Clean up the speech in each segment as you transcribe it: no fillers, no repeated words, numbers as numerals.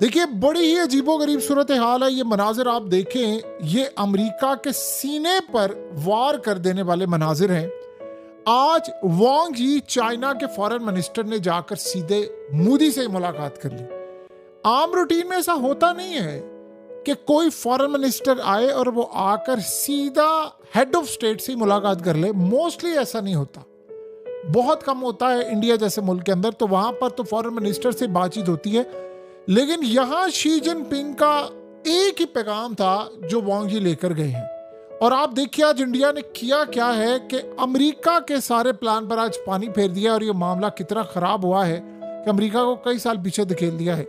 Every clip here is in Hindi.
देखिए, बड़ी ही अजीबोगरीब सूरत हाल है। ये मनाजिर आप देखें, ये अमेरिका के सीने पर वार कर देने वाले मनाजिर हैं। आज वांग यी चाइना के फॉरेन मिनिस्टर ने जाकर सीधे मोदी से मुलाकात कर ली। आम रूटीन में ऐसा होता नहीं है कि कोई फॉरेन मिनिस्टर आए और वो आकर सीधा हेड ऑफ स्टेट से मुलाकात कर ले। मोस्टली ऐसा नहीं होता, बहुत कम होता है इंडिया जैसे मुल्क के अंदर, तो वहां पर तो फॉरेन मिनिस्टर से बातचीत होती है। लेकिन यहां शी जिनपिंग का एक ही पैगाम था जो वांग यी लेकर गए हैं। और आप देखिए आज इंडिया ने किया क्या है कि अमेरिका के सारे प्लान पर आज पानी फेर दिया और ये मामला कितना खराब हुआ है कि अमेरिका को कई साल पीछे धकेल दिया है।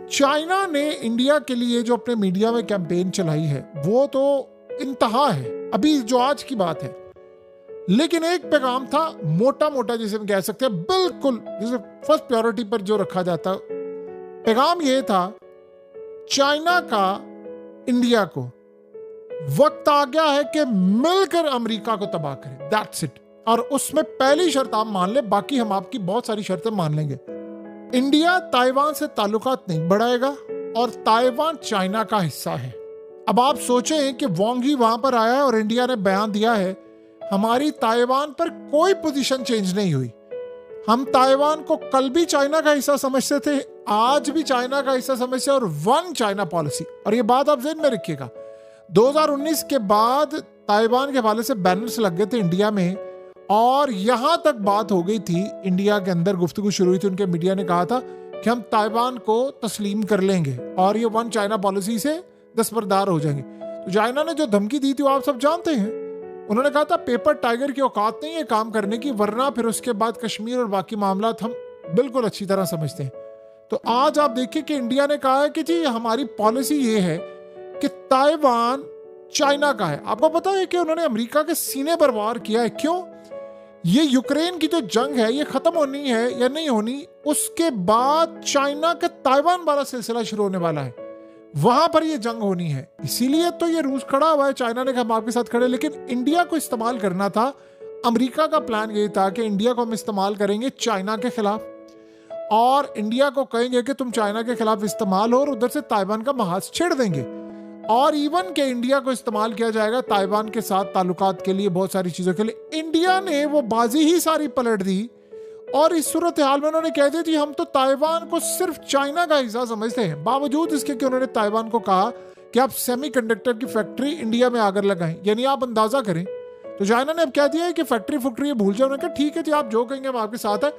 चाइना ने इंडिया के लिए जो अपने मीडिया में कैंपेन चलाई है वो तो इंतहा है, अभी जो आज की बात है। लेकिन एक पैगाम था मोटा मोटा, जिसे हम कह सकते हैं बिल्कुल जैसे फर्स्ट प्रायोरिटी पर जो रखा जाता। पैगाम ये था चाइना का इंडिया को, वक्त आ गया है कि मिलकर अमेरिका को तबाह करें, दैट्स इट। और उसमें पहली शर्त आप मान ले, बाकी हम आपकी बहुत सारी शर्तें मान लेंगे। इंडिया ताइवान से ताल्लुकात नहीं बढ़ाएगा और ताइवान चाइना का हिस्सा है। अब आप सोचें कि वांग यी वहां पर आया है और इंडिया ने बयान दिया है हमारी ताइवान पर कोई पोजीशन चेंज नहीं हुई। हम ताइवान को कल भी चाइना का हिस्सा समझते थे, आज भी चाइना का हिस्सा समझते हैं, और वन चाइना पॉलिसी। और ये बात आप ज़हन में रखिएगा, 2019 के बाद ताइवान के हवाले से बैनर्स लग गए थे इंडिया में, और यहां तक बात हो गई थी, इंडिया के अंदर गुफ्तगू शुरू हुई थी, उनके मीडिया ने कहा था कि हम ताइवान को तस्लीम कर लेंगे और ये वन चाइना पॉलिसी से दस्तबरदार हो जाएंगे। तो चाइना ने जो धमकी दी थी वो आप सब जानते हैं। उन्होंने कहा था पेपर टाइगर की औकात नहीं है काम करने की, वरना फिर उसके बाद कश्मीर और बाकी मामला हम बिल्कुल अच्छी तरह समझते हैं। तो आज आप देखिए कि इंडिया ने कहा है कि जी हमारी पॉलिसी ये है कि ताइवान चाइना का है। आपको पता है कि उन्होंने अमेरिका के सीने पर वार किया है। क्यों? ये यूक्रेन की जो जंग है ये खत्म होनी है या नहीं होनी, उसके बाद चाइना के ताइवान वाला सिलसिला शुरू होने वाला है, वहां पर ये जंग होनी है। इसीलिए तो ये रूस खड़ा हुआ है, चाइना ने कहा हम आपके साथ खड़े। लेकिन इंडिया को इस्तेमाल करना था, अमेरिका का प्लान ये था कि इंडिया को हम इस्तेमाल करेंगे चाइना के खिलाफ, और इंडिया को कहेंगे कि तुम चाइना के खिलाफ इस्तेमाल हो, और उधर से ताइवान का महाज छेड़ देंगे। और इवन के इंडिया को इस्तेमाल किया जाएगा ताइवान के साथ ताल्लुकात के लिए, बहुत सारी चीजों के लिए। इंडिया ने वो बाजी ही सारी पलट दी और इस सूरत हाल में उन्होंने कह दिया जी हम तो ताइवान को सिर्फ चाइना का हिस्सा समझते हैं, बावजूद इसके कि उन्होंने ताइवान को कहा कि आप सेमीकंडक्टर की फैक्ट्री इंडिया में आकर लगाएं। यानी आप अंदाजा करें, तो चाइना ने अब कह दिया है कि फैक्ट्री फुक्ट्री भूल जाए। उन्होंने कहा ठीक है जी आप जो कहेंगे हम आपके साथ है,